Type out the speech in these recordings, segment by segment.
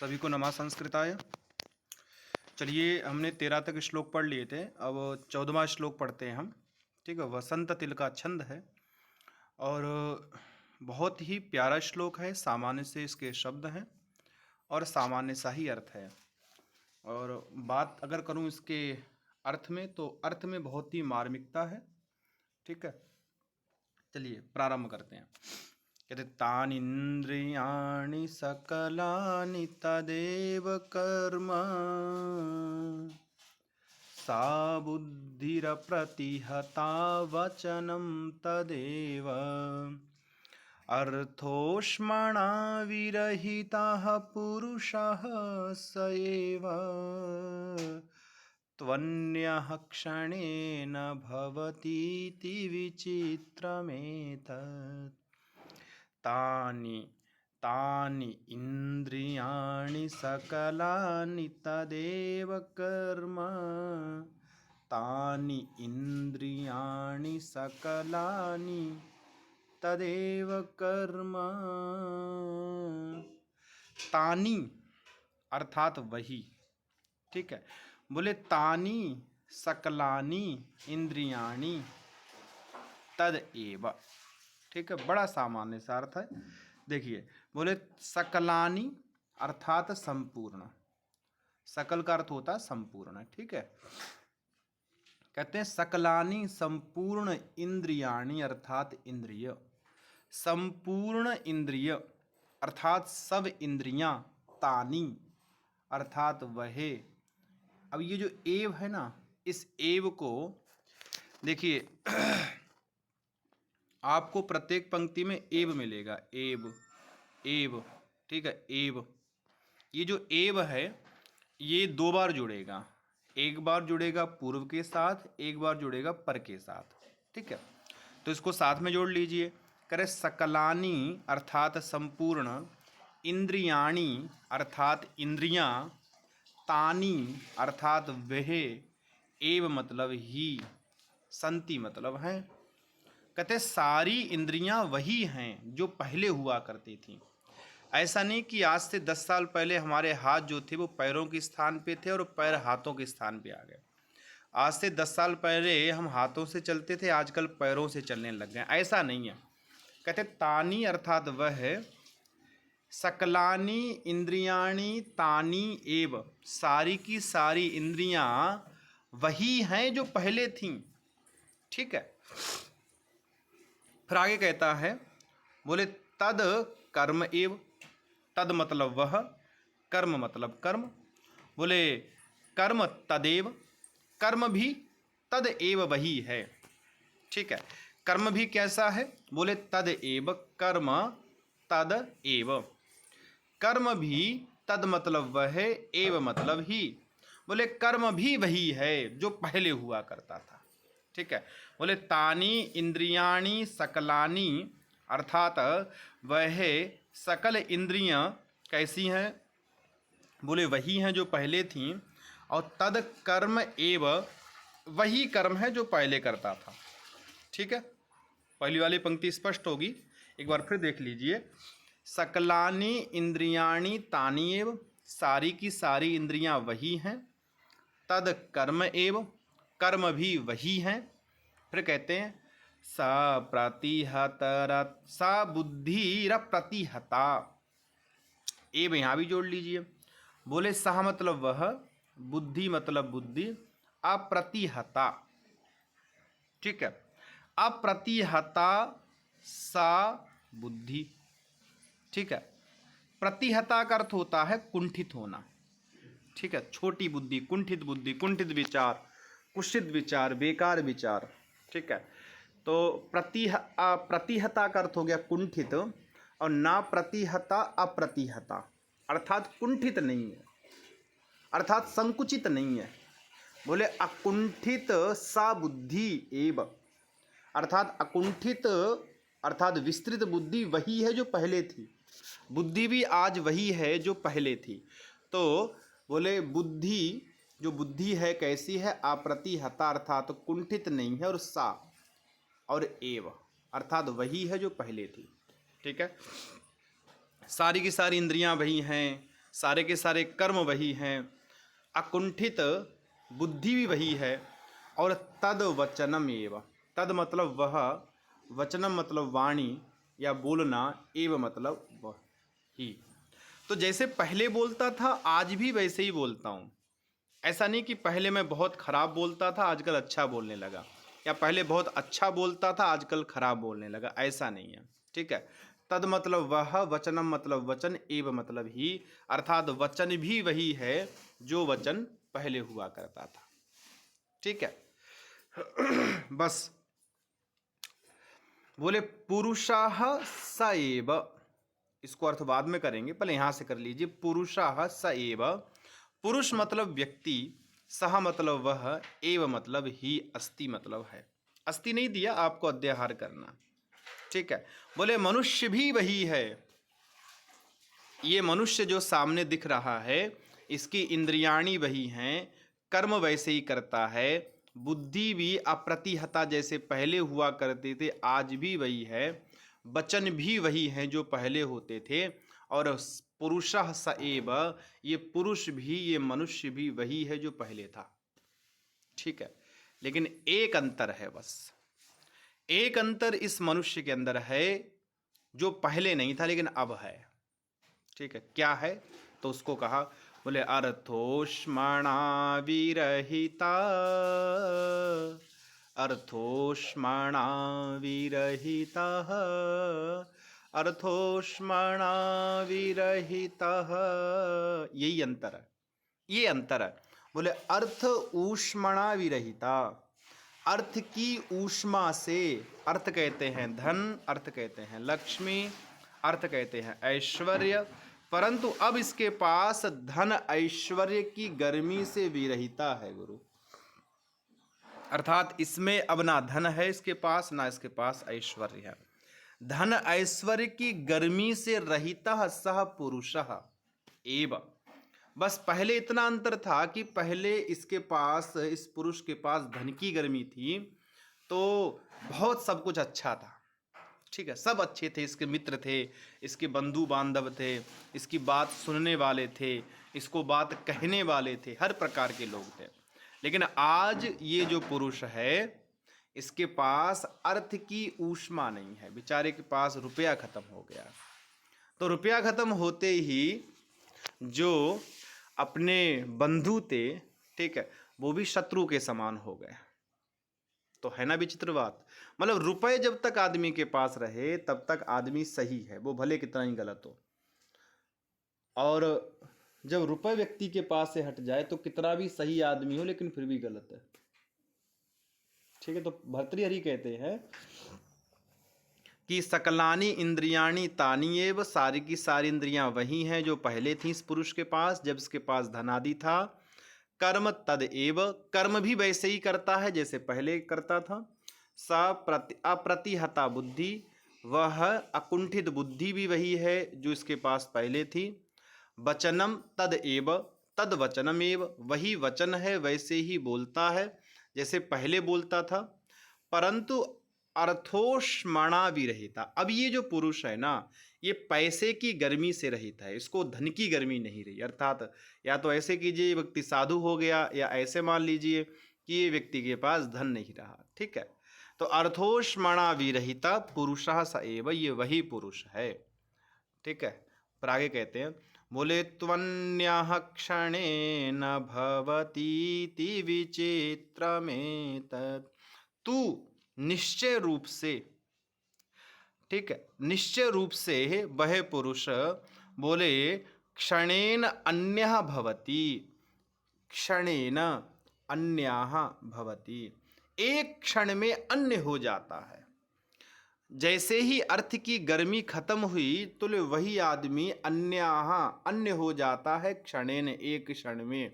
सभी को नमः संस्कृताय। चलिए, हमने 13 तक श्लोक पढ़ लिए थे। अब 14वां श्लोक पढ़ते हैं हम। ठीक है, वसंत तिल का छंद है और बहुत ही प्यारा श्लोक है। सामान्य से इसके शब्द हैं और सामान्य सा ही अर्थ है। और बात अगर करूं इसके अर्थ में, तो अर्थ में बहुत ही मार्मिकता है। ठीक है, चलिए प्रारंभ करते हैं। कहते तानीन्द्रियाणि सकलानि तदेव कर्म सा बुद्धिरप्रतिहता वचनं तदेव अर्थोष्मणा विरहितः पुरुषः स एव त्वन्यः क्षणेन भवतीति विचित्रमेतत्। तानि इन्द्रियाणि सकलानि तदेव कर्म तानि इन्द्रियाणि सकलानि तदेव कर्म। तानि अर्थात वही। ठीक है, बोले तानि सकलानि इंद्रियाणि तदेव। ठीक है, बड़ा सामान्य सा अर्थ है। देखिए, बोले सकलानि अर्थात संपूर्ण। सकल का अर्थ होता है संपूर्ण। ठीक है, कहते हैं सकलानि संपूर्ण इंद्रियाणि अर्थात इंद्रिय। संपूर्ण इंद्रिय अर्थात सब इंद्रियां। तानि अर्थात वह। अब ये जो एव है ना, इस एव को देखिए आपको प्रत्येक पंक्ति में एव मिलेगा। एव एव। ठीक है, एव। ये जो एव है ये दो बार जुड़ेगा। एक बार जुड़ेगा पूर्व के साथ, एक बार जुड़ेगा पर के साथ। ठीक है, तो इसको साथ में जोड़ लीजिए। करे सकलानि अर्थात संपूर्ण, इंद्रियाणि अर्थात इंद्रियां, तानि अर्थात वह, एव मतलब ही, संति मतलब है। कहते सारी इंद्रियां वही हैं जो पहले हुआ करती थीं। ऐसा नहीं कि आज से 10 साल पहले हमारे हाथ जो थे वो पैरों के स्थान पे थे और पैर हाथों के स्थान पे आ गए। आज से 10 साल पहले हम हाथों से चलते थे, आजकल पैरों से चलने लग गए। ऐसा नहीं है। कहते तानि अर्थात वह, सकलानि इंद्रियाणि तानि एव, सारी की सारी इंद्रियां वही हैं जो पहले थीं। ठीक है, फिर आगे कहता है, बोले तद कर्म एव। तद मतलब वह, कर्म मतलब कर्म। बोले कर्म तदेव, कर्म भी तद एव वही है। ठीक है, कर्म भी कैसा है? बोले तद एव, कर्म तद एव। कर्म भी तद मतलब वह, एव मतलब ही। बोले कर्म भी वही है जो पहले हुआ करता था। ठीक है, बोले तानि इंद्रियाणि सकलानि अर्थात वह सकल इंद्रियां कैसी हैं? बोले वही हैं जो पहले थीं। और तद कर्म एव, वही कर्म है जो पहले करता था। ठीक है, पहली वाली पंक्ति स्पष्ट होगी, एक बार फिर देख लीजिए। सकलानि इंद्रियाणि तानि एव, सारी की सारी इंद्रियां वही हैं। तद कर्म एव, कर्म भी वही हैं। फिर कहते हैं सा प्रतिहतर, सा बुद्धिर प्रतिहता। एव यहाँ भी जोड़ लीजिए। बोले सह मतलब वह, बुद्धि मतलब बुद्धि, अप्रतिहता। ठीक है, अप्रतिहता सा बुद्धि। ठीक है, प्रतिहता का अर्थ होता है कुंठित होना। ठीक है, छोटी बुद्धि, कुंठित कुंठित विचार, कुत्सित विचार, बेकार विचार। ठीक है, तो प्रतिहता का अर्थ हो गया कुंठित, और ना प्रतिहता अप्रतिहता, अर्थात कुंठित नहीं है, अर्थात संकुचित नहीं है। बोले अकुंठित सा बुद्धि एव, अर्थात अकुंठित अर्थात विस्तृत बुद्धि वही है जो पहले थी। बुद्धि भी आज वही है जो पहले थी। तो बोले बुद्धि, जो बुद्धि है कैसी है? अप्रतिहता अर्थात कुंठित नहीं है, और सा और एव अर्थात वही है जो पहले थी। ठीक है, सारी की सारी इंद्रियां वही हैं, सारे के सारे कर्म वही हैं, अकुंठित बुद्धि भी वही है, और तद वचनम एव, तद मतलब वह, वचनम मतलब वाणी या बोलना, एव मतलब वह ही। तो जैसे पहले बोलता था आज भी वैसे ही बोलता हूँ। ऐसा नहीं कि पहले मैं बहुत खराब बोलता था आजकल अच्छा बोलने लगा, या पहले बहुत अच्छा बोलता था आजकल खराब बोलने लगा, ऐसा नहीं है। ठीक है। तद मतलब वह, वचनम मतलब वचन, एव मतलब ही, अर्थात वचन भी वही है जो वचन पहले हुआ करता था। ठीक है। बस बोले पुरुषाः स एव, इसको अर्थ बाद में करेंगे, पहले यहां से कर लीजिए। पुरुषाः स एव, पुरुष मतलब व्यक्ति, सह मतलब वह, एव मतलब ही, अस्ति मतलब है। अस्ति नहीं दिया, आपको अध्याहार करना। ठीक है। बोले मनुष्य भी वही है, ये मनुष्य जो सामने दिख रहा है इसकी इंद्रियाणी वही हैं, कर्म वैसे ही करता है, बुद्धि भी अप्रतिहता जैसे पहले हुआ करते थे आज भी वही है, वचन भी वही हैं जो पहले होते थे, और पुरुषः स एव, ये पुरुष भी, ये मनुष्य भी वही है जो पहले था। ठीक है। लेकिन एक अंतर है, बस एक अंतर इस मनुष्य के अंदर है जो पहले नहीं था लेकिन अब है। ठीक है। क्या है? तो उसको कहा, बोले अर्थोष्मणा विरहिता, अर्थोष्मणा विरहिता, अर्थोष्मणा विरहिता, यही अंतर है, ये अंतर है। बोले अर्थ ऊष्मणा विरहिता, अर्थ की ऊष्मा से, अर्थ कहते हैं धन, अर्थ कहते हैं लक्ष्मी, अर्थ कहते हैं ऐश्वर्य, परंतु अब इसके पास धन ऐश्वर्य की गर्मी से विरहिता है गुरु, अर्थात इसमें अब ना धन है इसके पास, ना इसके पास ऐश्वर्य है। धन ऐश्वर्य की गर्मी से रहिता सह पुरुषः एव, बस पहले इतना अंतर था कि पहले इसके पास, इस पुरुष के पास धन की गर्मी थी, तो बहुत सब कुछ अच्छा था। ठीक है। सब अच्छे थे, इसके मित्र थे, इसके बंधु बांधव थे, इसकी बात सुनने वाले थे, इसको बात कहने वाले थे, हर प्रकार के लोग थे। लेकिन आज ये जो पुरुष है इसके पास अर्थ की ऊष्मा नहीं है, बेचारे के पास रुपया खत्म हो गया। तो रुपया खत्म होते ही जो अपने बंधु थे, ठीक है, वो भी शत्रु के समान हो गए। तो है ना विचित्र बात। मतलब रुपए जब तक आदमी के पास रहे तब तक आदमी सही है, वो भले कितना ही गलत हो, और जब रुपए व्यक्ति के पास से हट जाए तो कितना भी सही आदमी हो लेकिन फिर भी गलत है। ठीक है। तो भर्तृहरि कहते हैं कि सकलानी इंद्रियाणी तानी एव, सारी की सारी इंद्रियां वही हैं जो पहले थी इस पुरुष के पास जब इसके पास धनादि था। कर्म तद एव, कर्म भी वैसे ही करता है जैसे पहले करता था। अप्रतिहता बुद्धि, वह अकुंठित बुद्धि भी वही है जो इसके पास पहले थी। वचनम तद एव, तद वचनम एव, वही वचन है वैसे ही बोलता है जैसे पहले बोलता था, परंतु अर्थोष्मणा विरहिता, अब ये जो पुरुष है ना ये पैसे की गर्मी से रहित है, इसको धन की गर्मी नहीं रही। अर्थात या तो ऐसे कीजिए ये व्यक्ति साधु हो गया, या ऐसे मान लीजिए कि ये व्यक्ति के पास धन नहीं रहा। ठीक है। तो अर्थोष्मणा विरहिता पुरुषः स एव, ये वही पुरुष है। ठीक है। पर आगे कहते हैं, बोले त्वन्यः क्षणेन भवतीति विचित्रमेतत्, तू निश्चय रूप से, ठीक है, निश्चय रूप से वह पुरुष, बोले क्षणेन अन्यः भवति, क्षणेन अन्यः भवति, एक क्षण में अन्य हो जाता है। जैसे ही अर्थ की गर्मी खत्म हुई तो वही आदमी अन्य हो जाता है, क्षणेन एक क्षण में।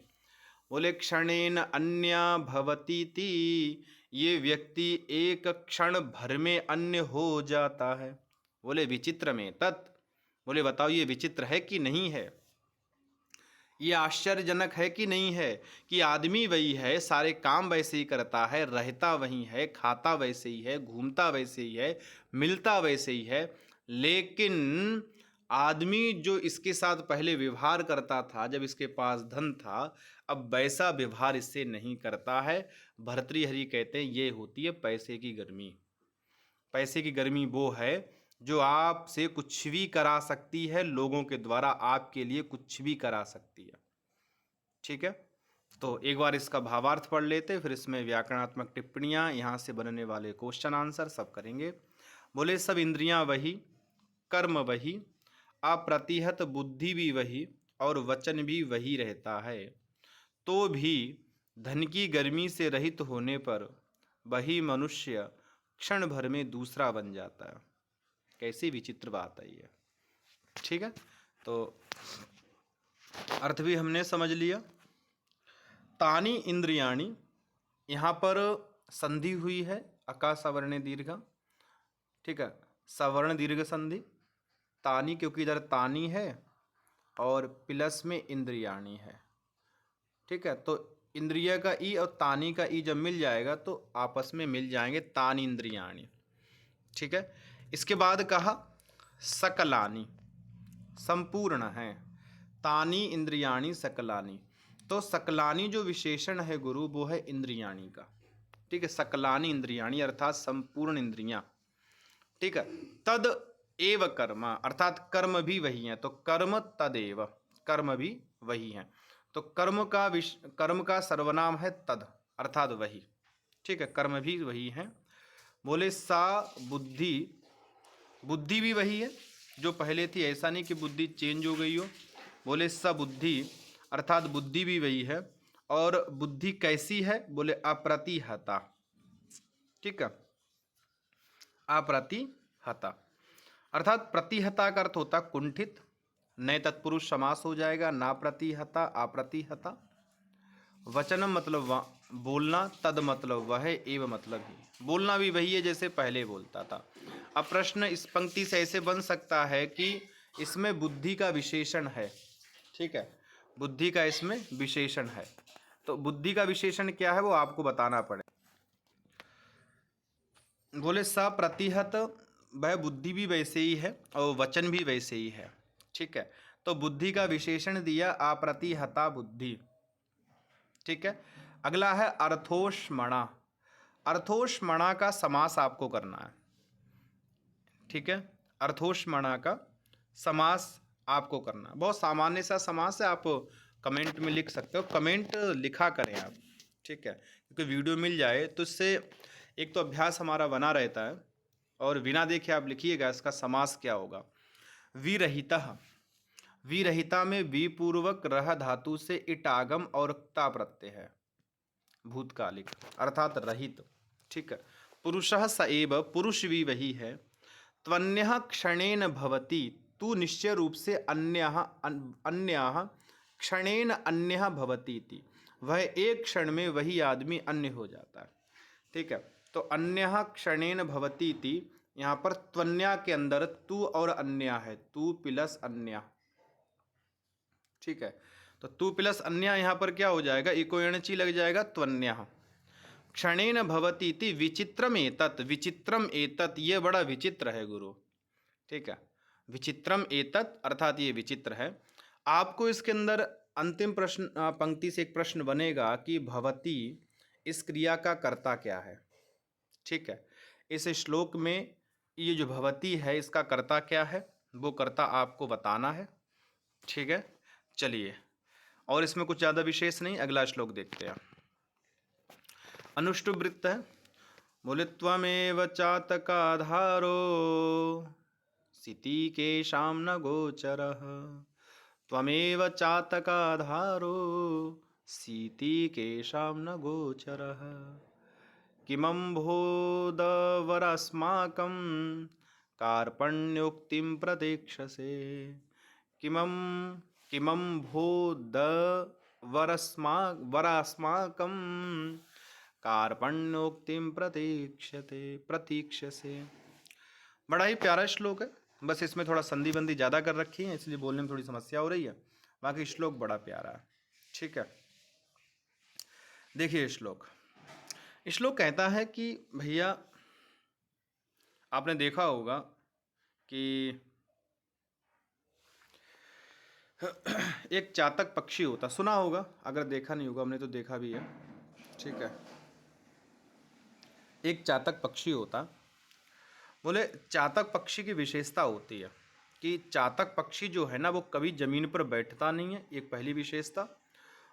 बोले क्षणेन अन्य भवती ती, ये व्यक्ति एक क्षण भर में अन्य हो जाता है। बोले विचित्र में तत्, बोले बताओ ये विचित्र है कि नहीं है, ये आश्चर्यजनक है कि नहीं है कि आदमी वही है, सारे काम वैसे ही करता है, रहता वही है, खाता वैसे ही है, घूमता वैसे ही है, मिलता वैसे ही है, लेकिन आदमी जो इसके साथ पहले व्यवहार करता था जब इसके पास धन था, अब वैसा व्यवहार इससे नहीं करता है। भर्तृहरि कहते हैं ये होती है पैसे की गर्मी। पैसे की गर्मी वो है जो आपसे कुछ भी करा सकती है, लोगों के द्वारा आपके लिए कुछ भी करा सकती है। ठीक है, तो एक बार इसका भावार्थ पढ़ लेते, फिर इसमें व्याकरणात्मक टिप्पणियाँ, यहाँ से बनने वाले क्वेश्चन आंसर सब करेंगे। बोले सब इंद्रियां वही, कर्म वही, अप्रतिहत बुद्धि भी वही और वचन भी वही रहता है, तो भी धन की गर्मी से रहित होने पर वही मनुष्य क्षण भर में दूसरा बन जाता है। कैसी विचित्र बात है ये। ठीक है, तो अर्थ भी हमने समझ लिया। तानी इंद्रियाणी, यहाँ पर संधि हुई है अका सवर्ण दीर्घ। ठीक है, सवर्ण दीर्घ संधि तानी, क्योंकि इधर तानी है और प्लस में इंद्रियाणी है। ठीक है, तो इंद्रिय का ई और तानी का ई जब मिल जाएगा तो आपस में मिल जाएंगे तानी इंद्रियाणी। ठीक है, इसके बाद कहा सकलानी, संपूर्ण है, तानी इंद्रियाणी सकलानी। तो सकलानी जो विशेषण है गुरु वो है इंद्रियाणी का। ठीक है, सकलानी इंद्रियाणी अर्थात संपूर्ण इंद्रियां। ठीक है, तद एव कर्म अर्थात कर्म भी वही है, तो कर्म तदेव, कर्म भी वही है। तो कर्म का सर्वनाम है तद अर्थात वही। ठीक है, कर्म भी वही है। बोले सा बुद्धि, बुद्धि भी वही है जो पहले थी, ऐसा नहीं कि बुद्धि चेंज हो गई हो। बोले स बुद्धि अर्थात बुद्धि भी वही है। और बुद्धि कैसी है, बोले अप्रतिहता। ठीक है, अप्रतिहता अर्थात प्रतिहता का अर्थ होता कुंठित, नए तत्पुरुष समास हो जाएगा, ना प्रतिहता अप्रतिहता। वचनम मतलब बोलना, तद मतलब वह, एव मतलब ही, बोलना भी वही है जैसे पहले बोलता था। अब प्रश्न इस पंक्ति से ऐसे बन सकता है कि इसमें बुद्धि का विशेषण है। ठीक है, बुद्धि का इसमें विशेषण है, तो बुद्धि का विशेषण क्या है वो आपको बताना पड़े। बोले सप्रतिहत, वह बुद्धि भी वैसे ही है और वचन भी वैसे ही है। ठीक है, तो बुद्धि का विशेषण दिया अप्रतिहता बुद्धि। ठीक है, अगला है अर्थोष्मणा। अर्थोष्मणा का समास आपको करना है। ठीक है, अर्थोष्मणा का समास आपको करना है, बहुत सामान्य सा समास है, आप कमेंट में लिख सकते हो, कमेंट लिखा करें आप। ठीक है, क्योंकि वीडियो मिल जाए तो इससे एक तो अभ्यास हमारा बना रहता है, और बिना देखे आप लिखिएगा इसका समास क्या होगा। विरहिता, विरहिता में विपूर्वक रह धातु से इट आगम और ता प्रत्यय है, भूतकालिक अर्थात रहित। ठीक है, पुरुषः स एव, पुरुष भी वही है। त्वन्यः क्षणेन भवति, तू निश्चय रूप से अन्यः अन्यः क्षणेन अन्यः भवति इति, वह एक क्षण में वही आदमी अन्य हो जाता है। ठीक है, तो अन्यः क्षणेन भवति इति, यहाँ पर त्वन्या के अंदर तू और अन्य है, तू प्लस अन्य। ठीक है, तो तू प्लस अन्य यहाँ पर क्या हो जाएगा, इको एणची लग जाएगा, त्वन्यः क्षणेन भवति इति विचित्रम एतत्, विचित्रम एतत् ये बड़ा विचित्र है गुरु। ठीक है, विचित्रम एतत् अर्थात ये विचित्र है। आपको इसके अंदर अंतिम प्रश्न पंक्ति से एक प्रश्न बनेगा कि भवति इस क्रिया का कर्ता क्या है। ठीक है, इस श्लोक में ये जो भवति है इसका कर्ता क्या है वो कर्ता आपको बताना है। ठीक है, चलिए, और इसमें कुछ ज़्यादा विशेष नहीं, अगला श्लोक देखते हैं। अनुष्टुप वृत्त है। बोले त्वमेव चातकाधारो सिति केशाम न गोचरः, त्वमेव चातकाधारो सिति केशाम न गोचरः, किमम्भोदवरस्माकं कार्पण्योक्तिं प्रतीक्षसे, किमम्भोदवरस्माकं कार्पण्योक्तिं प्रतीक्षसे। बड़ा ही प्यारा श्लोक है, बस इसमें थोड़ा संधि बंदी ज़्यादा कर रखी है इसलिए बोलने में थोड़ी समस्या हो रही है, बाकी श्लोक बड़ा प्यारा है। ठीक है, देखिए श्लोक कहता है कि भैया आपने देखा होगा कि एक चातक पक्षी होता, सुना होगा, अगर देखा नहीं होगा, हमने तो देखा भी है। ठीक है, एक चातक पक्षी होता। बोले चातक पक्षी की विशेषता होती है कि चातक पक्षी जो है ना वो कभी ज़मीन पर बैठता नहीं है, एक पहली विशेषता।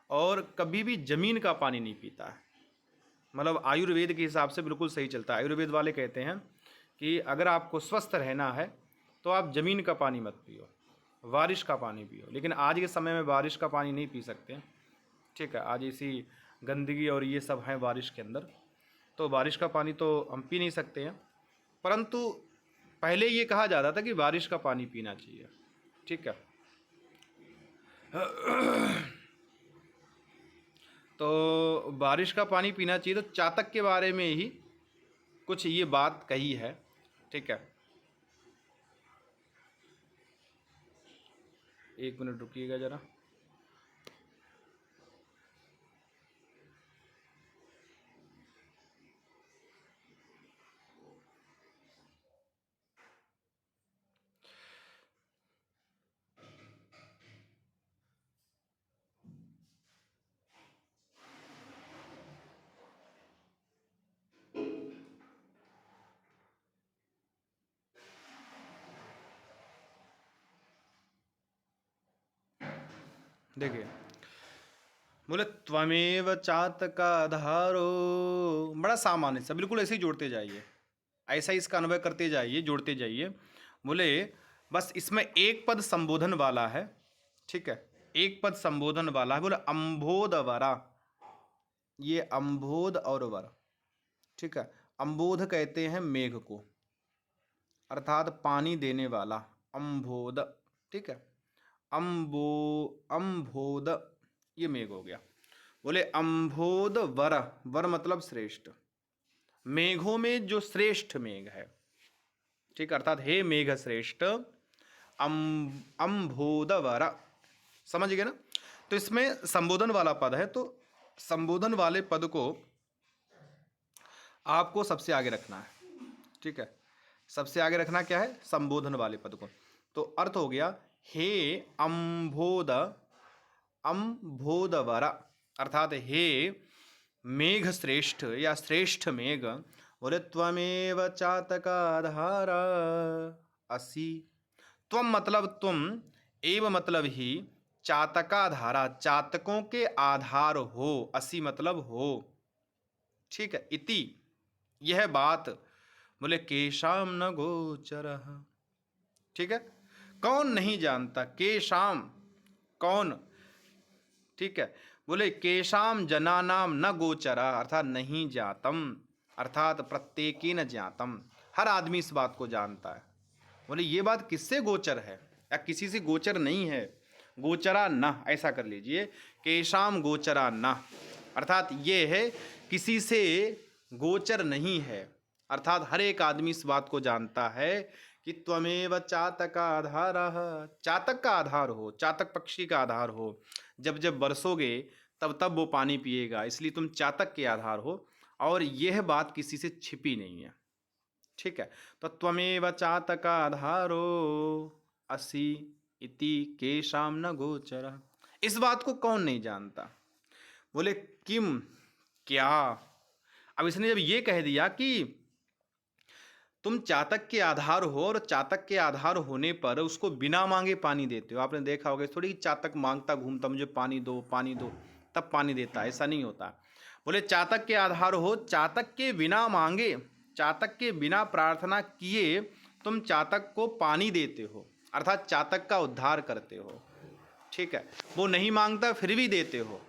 और कभी भी ज़मीन का पानी नहीं पीता है। मतलब आयुर्वेद के हिसाब से बिल्कुल सही चलता है। आयुर्वेद वाले कहते हैं कि अगर आपको स्वस्थ रहना है तो आप ज़मीन का पानी मत पियो, बारिश का पानी पियो। लेकिन आज के समय में बारिश का पानी नहीं पी सकते। ठीक है, आज इसी गंदगी और ये सब है बारिश के अंदर, तो बारिश का पानी तो हम पी नहीं सकते हैं। परंतु पहले ये कहा जाता था कि बारिश का पानी पीना चाहिए। ठीक है, तो बारिश का पानी पीना चाहिए। तो चातक के बारे में ही कुछ ये बात कही है। ठीक है, एक मिनट रुकिएगा ज़रा। देखिए, बोले त्वमेव चातकाधारो, बड़ा सामान्य सा, बिल्कुल ऐसे ही जोड़ते जाइए, ऐसा ही इसका अनुभव करते जाइए, जोड़ते जाइए। बोले बस इसमें एक पद संबोधन वाला है। ठीक है, एक पद संबोधन वाला है। बोले अम्भोद वरा, ये अम्भोद और वर। ठीक है, अम्बोध कहते हैं मेघ को, अर्थात पानी देने वाला, अम्भोद। ठीक है, अम्भोद ये मेघ हो गया। बोले अम्भोद वर, वर मतलब श्रेष्ठ, मेघों में जो श्रेष्ठ मेघ है। ठीक, अर्थात हे मेघ श्रेष्ठ, अम्भोद वर, समझ गए ना। तो इसमें संबोधन वाला पद है, तो संबोधन वाले पद को आपको सबसे आगे रखना है। ठीक है, सबसे आगे रखना क्या है, संबोधन वाले पद को। तो अर्थ हो गया हे अम्भोद, अम्भोदवर, अर्थात हे मेघ श्रेष्ठ या श्रेष्ठ मेघ। बोले त्वमेव चातकाधार असि, त्वम मतलब तुम, एव मतलब ही, चातकाधारा चातकों के आधार हो, असि मतलब हो। ठीक है, इति यह बात, बोले केशाम न गोचर। ठीक है, कौन नहीं जानता, केशाम कौन। ठीक है, बोले केशाम जनानाम न गोचरा, अर्थात नहीं जातम, अर्थात प्रत्येकेन ज्ञातम, हर आदमी इस बात को जानता है। बोले ये बात किससे गोचर है, या किसी से गोचर नहीं है, गोचरा न, ऐसा कर लीजिए, केशाम गोचरा न, अर्थात ये है किसी से गोचर नहीं है, अर्थात हर एक आदमी इस बात को जानता है कि त्वमेव चातक आधार, चातक का आधार हो, चातक पक्षी का आधार हो। जब जब बरसोगे तब तब वो पानी पिएगा, इसलिए तुम चातक के आधार हो, और यह बात किसी से छिपी नहीं है। ठीक है, तो त्वमेव चातक आधारो असि इति केशाम न गोचर, इस बात को कौन नहीं जानता। बोले किम क्या, अब इसने जब ये कह दिया कि तुम चातक के आधार हो, और चातक के आधार होने पर उसको बिना मांगे पानी देते हो। आपने देखा होगा थोड़ी कि चातक मांगता घूमता, मुझे पानी दो पानी दो, तब पानी देता है, ऐसा नहीं होता। बोले चातक के आधार हो, चातक के बिना मांगे, चातक के बिना प्रार्थना किए तुम चातक को पानी देते हो, अर्थात चातक का उद्धार करते हो। ठीक है, वो नहीं मांगता फिर भी देते हो।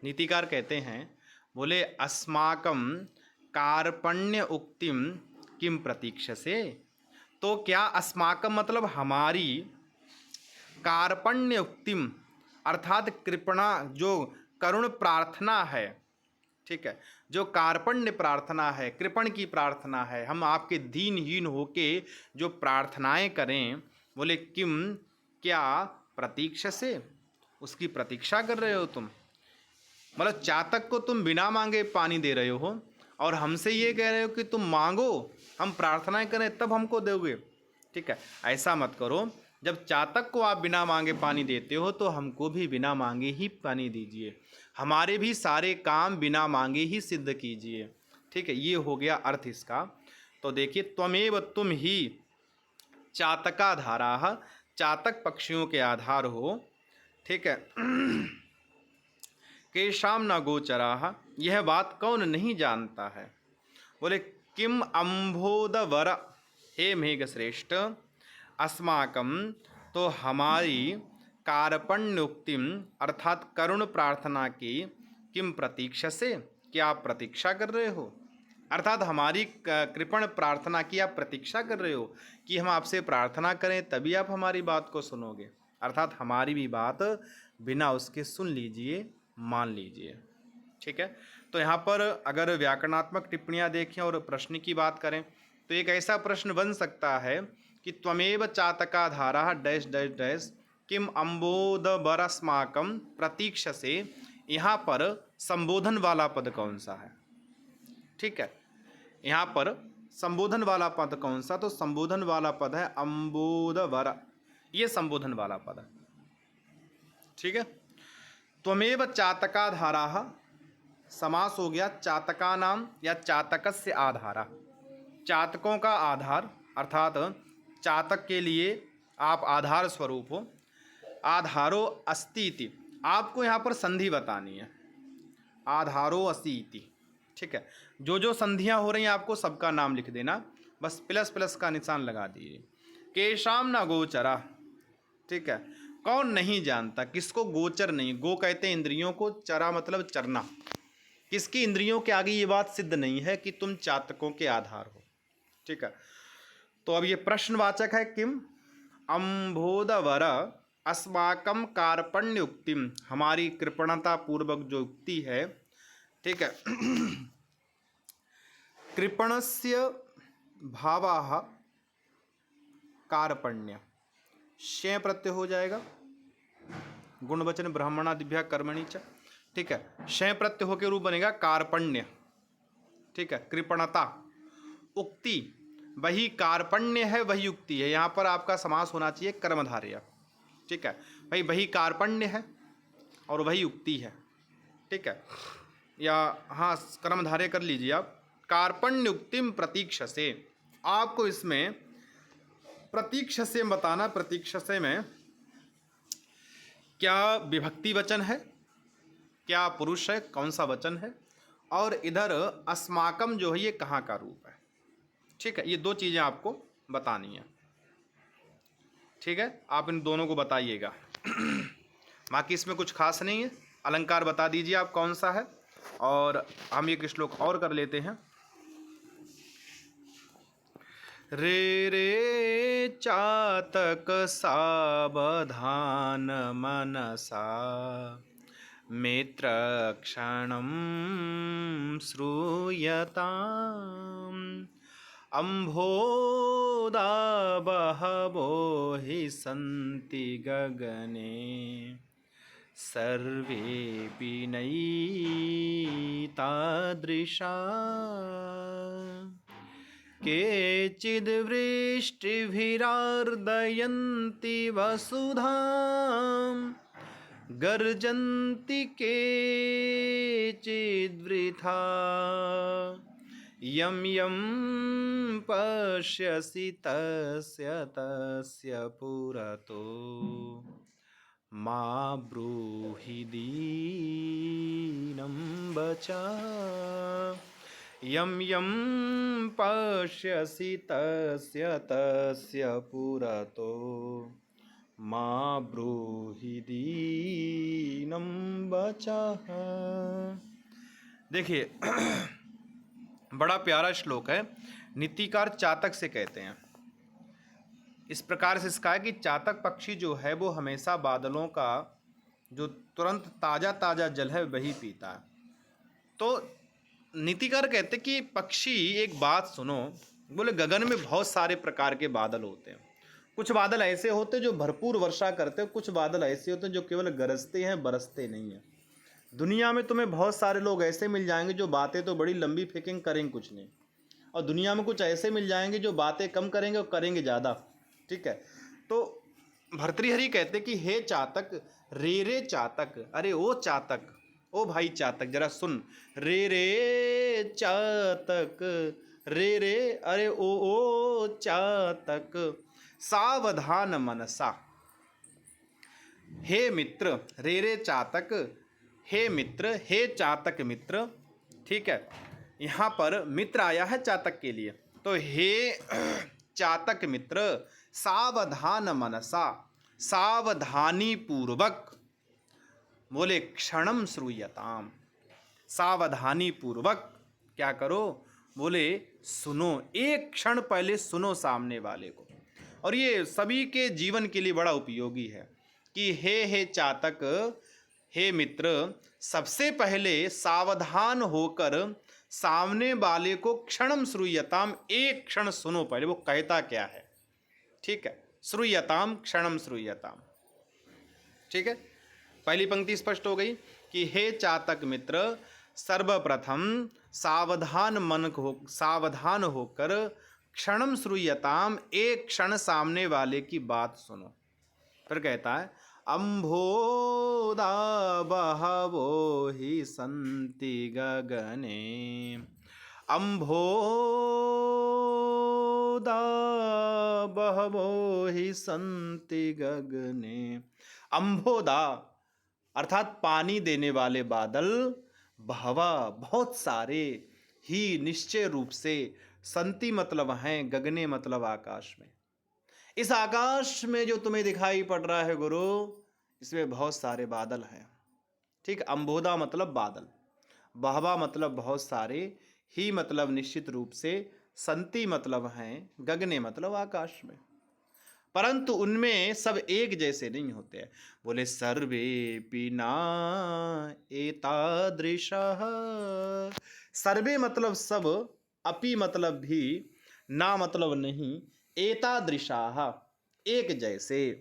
नीतिकार कहते हैं, बोले अस्माकम कार्पण्य उक्तिम किम प्रतीक्षसे, तो क्या अस्माकम मतलब हमारी, कार्पण्य उक्तिम अर्थात कृपणा, जो करुण प्रार्थना है। ठीक है, जो कार्पण्य प्रार्थना है, कृपण की प्रार्थना है, हम आपके दीनहीन होके जो प्रार्थनाएं करें, बोले किम क्या प्रतीक्षा से, उसकी प्रतीक्षा कर रहे हो तुम। मतलब चातक को तुम बिना मांगे पानी दे रहे हो, और हमसे ये कह रहे हो कि तुम मांगो, हम प्रार्थनाएं करें तब हमको दोगे। ठीक है, ऐसा मत करो। जब चातक को आप बिना मांगे पानी देते हो तो हमको भी बिना मांगे ही पानी दीजिए, हमारे भी सारे काम बिना मांगे ही सिद्ध कीजिए। ठीक है, ये हो गया अर्थ इसका। तो देखिए, त्वमेव तुम ही चातकाधाराः, चातक पक्षियों के आधार हो। ठीक है, केशाम न गोचराः, यह बात कौन नहीं जानता है। बोले किम अम्भोदवर, हे मेघ श्रेष्ठ, अस्माकम, तो हमारी, कार्पण्योक्तिम अर्थात करुण प्रार्थना की, किम प्रतीक्षा से, क्या आप प्रतीक्षा कर रहे हो, अर्थात हमारी कृपण प्रार्थना की आप प्रतीक्षा कर रहे हो कि हम आपसे प्रार्थना करें तभी आप हमारी बात को सुनोगे, अर्थात हमारी भी बात बिना उसके सुन लीजिए, मान लीजिए। ठीक है, तो यहाँ पर अगर व्याकरणात्मक टिप्पणियाँ देखें और प्रश्न की बात करें तो एक ऐसा प्रश्न बन सकता है कि त्वमेव चातकाधारा डैश डैश डैश किम अम्बोदवरस्माकं प्रतीक्ष से, यहाँ पर संबोधन वाला पद कौन सा है। ठीक है, यहाँ पर संबोधन वाला पद कौन सा, तो संबोधन वाला पद है अम्बोदवर, ये संबोधन वाला पद है। ठीक है, त्वमेव चातकाधाराः, समास हो गया चातका नाम या चातकस्य आधारा, चातकों का आधार, अर्थात चातक के लिए आप आधार स्वरूप हो। आधारो अस्ति इति, आपको यहाँ पर संधि बतानी है, आधारो अस्ति इति। ठीक है, जो जो संधियाँ हो रही हैं आपको सबका नाम लिख देना, बस प्लस प्लस का निशान लगा दीजिए। केशाम न गोचरा, ठीक है, कौन नहीं जानता, किसको गोचर नहीं, गो कहते हैं इंद्रियों को, चरा मतलब चरना, किसकी इंद्रियों के आगे ये बात सिद्ध नहीं है कि तुम चातकों के आधार हो। ठीक है, तो अब ये प्रश्नवाचक है किम अम्भोदवर अस्माकम कार्पण्युक्तिम, हमारी कृपणता पूर्वक जो युक्ति है। ठीक है, कृपणस्य भावाः कार्पण्य, शय प्रत्यय हो जाएगा, गुणवचन ब्राह्मणादिभ्यः कर्मणि च। ठीक है, शय प्रत्यय हो के रूप बनेगा कार्पण्य। ठीक है, कृपणता, उक्ति, वही कार्पण्य है वही युक्ति है, यहाँ पर आपका समास होना चाहिए कर्मधारय। ठीक है भाई, वही कार्पण्य है और वही युक्ति है। ठीक है, या हाँ कर्मधारय कर लीजिए आप, कार्पण्युक्तिम प्रतीक्षा से, आपको इसमें प्रतीक्षा से बताना, प्रतीक्षा से में क्या विभक्ति वचन है, क्या पुरुष है, कौन सा वचन है, और इधर अस्माकम जो है ये कहाँ का रूप है। ठीक है, ये दो चीज़ें आपको बतानी है। ठीक है, आप इन दोनों को बताइएगा। बाकी इसमें कुछ खास नहीं है, अलंकार बता दीजिए आप कौन सा है, और हम एक श्लोक और कर लेते हैं। रे रे चातक सावधान मनसा मित्रक्षणं श्रूयताम् अम्भोदा बहवो हि सन्ति गगने सर्वेऽपि नैतादृशा केचिद्वृष्टिभिरार्दयन्ति वसुधां गर्जन्ति केचिद्वृथा यं यं पश्यसि तस्य तस्य पुरतो मा ब्रूहि दीनं वचा यं यं पश्यसि तस्य तस्य पुरतो मा ब्रूहि दीनं वचः। देखिए बड़ा प्यारा श्लोक है, नीतिकार चातक से कहते हैं, इस प्रकार से इसका है कि चातक पक्षी जो है वो हमेशा बादलों का जो तुरंत ताज़ा ताज़ा जल है वही पीता है। तो नीतिकार कहते कि पक्षी एक बात सुनो, बोले गगन में बहुत सारे प्रकार के बादल होते हैं, कुछ बादल ऐसे होते हैं जो भरपूर वर्षा करते हैं, कुछ बादल ऐसे होते हैं जो केवल गरजते हैं बरसते नहीं हैं। दुनिया में तुम्हें बहुत सारे लोग ऐसे मिल जाएंगे जो बातें तो बड़ी लंबी फेंकेंगे, करेंगे कुछ नहीं, और दुनिया में कुछ ऐसे मिल जाएंगे जो बातें कम करेंगे और करेंगे ज़्यादा। ठीक है, तो भर्तृहरि कहते कि हे चातक, रे चातक, अरे ओ चातक, ओ भाई चातक जरा सुन, रे चातक, रे अरे ओ चातक, सावधान मनसा। हे मित्र, रे चातक, हे मित्र, हे चातक मित्र, ठीक है। यहाँ पर मित्र आया है चातक के लिए, तो हे चातक मित्र, सावधान मनसा, सावधानी पूर्वक, बोले क्षणम श्रूयताम, सावधानी पूर्वक क्या करो, बोले सुनो, एक क्षण पहले सुनो सामने वाले को। और ये सभी के जीवन के लिए बड़ा उपयोगी है कि हे चातक, हे मित्र, सबसे पहले सावधान होकर सामने वाले को क्षणम श्रूयताम, एक क्षण सुनो, पहले वो कहता क्या है, ठीक है। श्रूयताम, क्षणम श्रूयताम, ठीक है। पहली पंक्ति स्पष्ट हो गई कि हे चातक मित्र, सर्वप्रथम सावधान होकर क्षणम श्रूयताम, एक क्षण सामने वाले की बात सुनो। फिर कहता है अम्भोदा बहवो हि सन्ति गगने, अम्भोदा बहवो हि सन्ति गगने। अम्भोदा अर्थात पानी देने वाले बादल, बहवा बहुत सारे, ही निश्चय रूप से, संति मतलब हैं, गगने मतलब आकाश में। इस आकाश में जो तुम्हें दिखाई पड़ रहा है गुरु, इसमें बहुत सारे बादल हैं, ठीक। अम्बोदा मतलब बादल, बहवा मतलब बहुत सारे, ही मतलब निश्चित रूप से, संति मतलब हैं, गगने मतलब आकाश में। परंतु उनमें सब एक जैसे नहीं होते हैं। बोले सर्वे पिना एतादृशः, सर्वे मतलब सब, अपि मतलब भी, ना मतलब नहीं, एतादृशाः एक जैसे,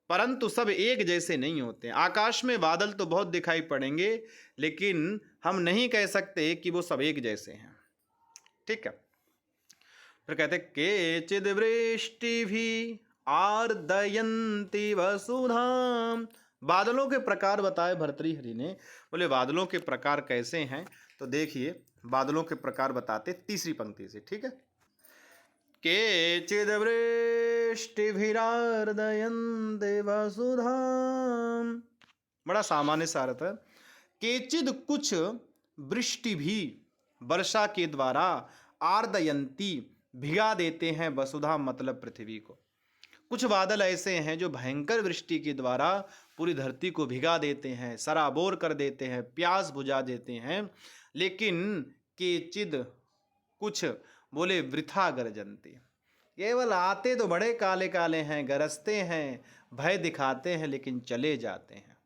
परंतु सब एक जैसे नहीं होते। आकाश में बादल तो बहुत दिखाई पड़ेंगे, लेकिन हम नहीं कह सकते कि वो सब एक जैसे हैं, ठीक है। फिर कहते केचिद् वृष्टिभिः आर्दयन्ति वसुधाम। बादलों के प्रकार बताए भर्तृहरि ने। बोले बादलों के प्रकार कैसे हैं, तो देखिए बादलों के प्रकार बताते तीसरी पंक्ति से, ठीक है। केचिद् वृष्टिभिरार्दयन्ति वसुधाम, बड़ा सामान्य सा अर्थ है। केचिद् कुछ, वृष्टि भी वर्षा के द्वारा, आर्दयंती भिगा देते हैं, वसुधा मतलब पृथ्वी को। कुछ बादल ऐसे हैं जो भयंकर वृष्टि के द्वारा पूरी धरती को भिगा देते हैं, सराबोर कर देते हैं, प्यास बुझा देते हैं। लेकिन केचिद कुछ, बोले वृथा गरजन्ति, केवल आते तो बड़े काले काले हैं, गरजते हैं, भय दिखाते हैं, लेकिन चले जाते हैं,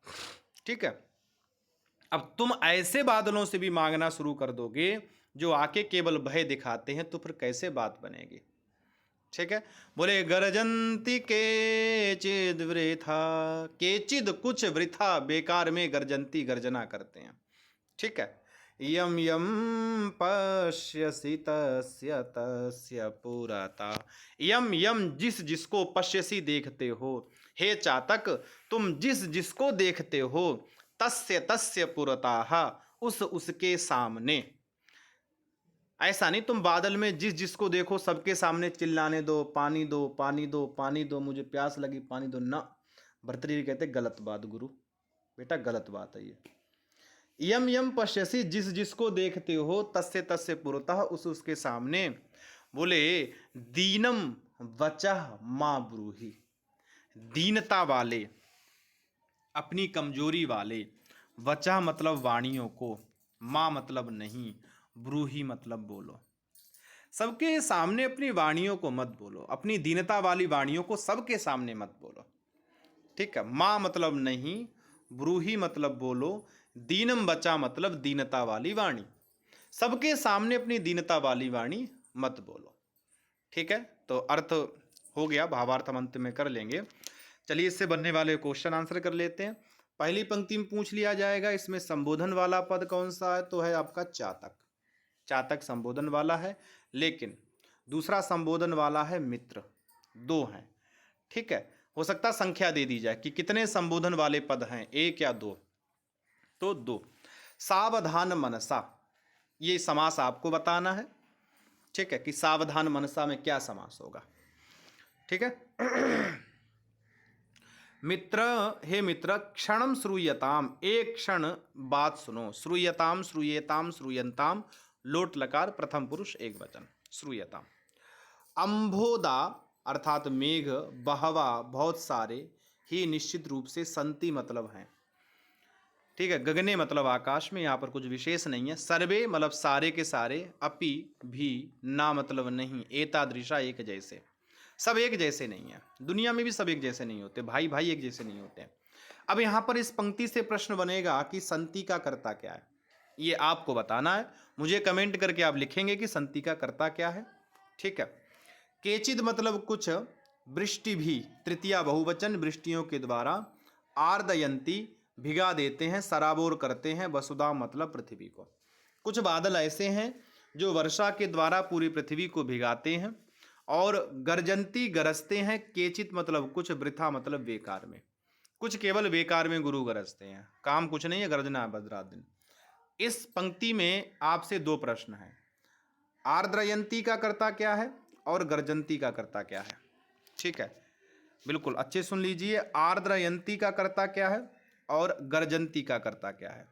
ठीक है। अब तुम ऐसे बादलों से भी मांगना शुरू कर दोगे जो आके केवल भय दिखाते हैं, तो फिर कैसे बात बनेगी, ठीक है। बोले गरजंती केचिद वृथा, केचिद कुछ, वृथा बेकार में, गरजंती गर्जना करते हैं, ठीक है। यम यम पश्यसि तस्य तस्य पुरता, यम यम जिस जिसको, पश्यसि देखते हो, हे चातक तुम जिस जिसको देखते हो, तस्य तस्य पुरताः उस उसके सामने। ऐसा नहीं तुम बादल में जिस जिसको देखो सबके सामने चिल्लाने दो, पानी दो पानी दो पानी दो, मुझे प्यास लगी पानी दो, ना। भर्तृहरि कहते गलत बात गुरु, बेटा गलत बात है ये। यम यम पश्यसि जिस जिसको देखते हो, तस्य तस्य पुरतः उस उसके सामने। बोले दीनम वचः मां ब्रूहि, दीनता वाले, अपनी कमजोरी वाले, वचः मतलब वाणियों को, मां मतलब नहीं, ब्रूहि मतलब बोलो। सबके सामने अपनी वाणियों को मत बोलो, अपनी दीनता वाली वाणियों को सबके सामने मत बोलो, ठीक है। मां मतलब नहीं, ब्रूहि मतलब बोलो, दीनम बचा मतलब दीनता वाली वाणी, सबके सामने अपनी दीनता वाली वाणी मत बोलो, ठीक है। तो अर्थ हो गया, भावार्थ हम अंत में कर लेंगे। चलिए इससे बनने वाले क्वेश्चन आंसर कर लेते हैं। पहली पंक्ति में पूछ लिया जाएगा इसमें संबोधन वाला पद कौन सा है, तो है आपका चातक। चातक संबोधन वाला है, लेकिन दूसरा संबोधन वाला है मित्र, दो हैं, ठीक है। हो सकता है संख्या दे दी जाए कि कितने संबोधन वाले पद हैं, 1 या 2, तो 2। सावधान मनसा, ये समास आपको बताना है, ठीक है, कि सावधान मनसा में क्या समास होगा, ठीक है। मित्र, हे मित्र, क्षणम श्रूयताम, एक क्षण बात सुनो, श्रूयताम, श्रूयेताम, श्रूयंताम, लोट लकार, प्रथम पुरुष एक वचन, श्रूयताम। अंभोदा अर्थात मेघ, बहवा बहुत सारे, ही निश्चित रूप से, संति मतलब हैं, ठीक है, गगने मतलब आकाश में, यहाँ पर कुछ विशेष नहीं है। सर्वे मतलब सारे के सारे, अपि भी, ना मतलब नहीं, एतादृशा एक जैसे, सब एक जैसे नहीं है, दुनिया में भी सब एक जैसे नहीं होते, भाई भाई एक जैसे नहीं होते। अब यहाँ पर इस पंक्ति से प्रश्न बनेगा कि संति का कर्ता क्या है, ये आपको बताना है, मुझे कमेंट करके आप लिखेंगे कि संति का कर्ता क्या है, ठीक है। केचिद मतलब कुछ, वृष्टि भी तृतीया बहुवचन, वृष्टियों के द्वारा, आर्दयंती भिगा देते हैं, सराबोर करते हैं, वसुधा मतलब पृथ्वी को, कुछ बादल ऐसे हैं जो वर्षा के द्वारा पूरी पृथ्वी को भिगाते हैं, और गर्जंती गरजते हैं, केचित मतलब कुछ, वृथा मतलब बेकार में, कुछ केवल बेकार में गुरु गरजते हैं, काम कुछ नहीं है, गरजना है बस रात दिन। इस पंक्ति में आपसे 2 प्रश्न हैं, आर्द्रयंती का कर्ता क्या है और गर्जंती का कर्ता क्या है, ठीक है, बिल्कुल अच्छे सुन लीजिए, आर्द्रयंती का कर्ता क्या है और गर्जंती का कर्ता क्या है,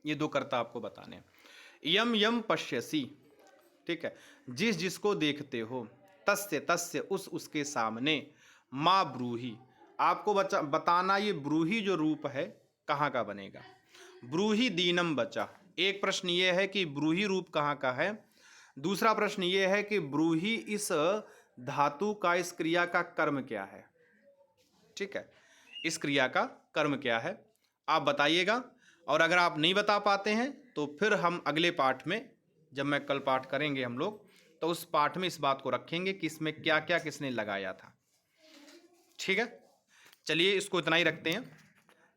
ये 2 कर्ता आपको बताने हैं। यम यम पश्यसी, ठीक है, जिस जिसको देखते हो, तस्य तस्य उस उसके सामने, माँ ब्रूही, आपको बताना ये ब्रूही जो रूप है कहाँ का बनेगा, ब्रूही दीनम बचा। एक प्रश्न ये है कि ब्रूही रूप कहाँ का है, दूसरा प्रश्न ये है कि ब्रूही इस धातु का, इस क्रिया का कर्म क्या है, ठीक है, इस क्रिया का कर्म क्या है, आप बताइएगा। और अगर आप नहीं बता पाते हैं तो फिर हम अगले पाठ में, जब मैं कल पाठ करेंगे हम लोग, तो उस पाठ में इस बात को रखेंगे कि इसमें क्या क्या किसने लगाया था, ठीक है। चलिए इसको इतना ही रखते हैं,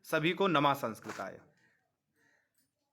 सभी को नमः संस्कृताय।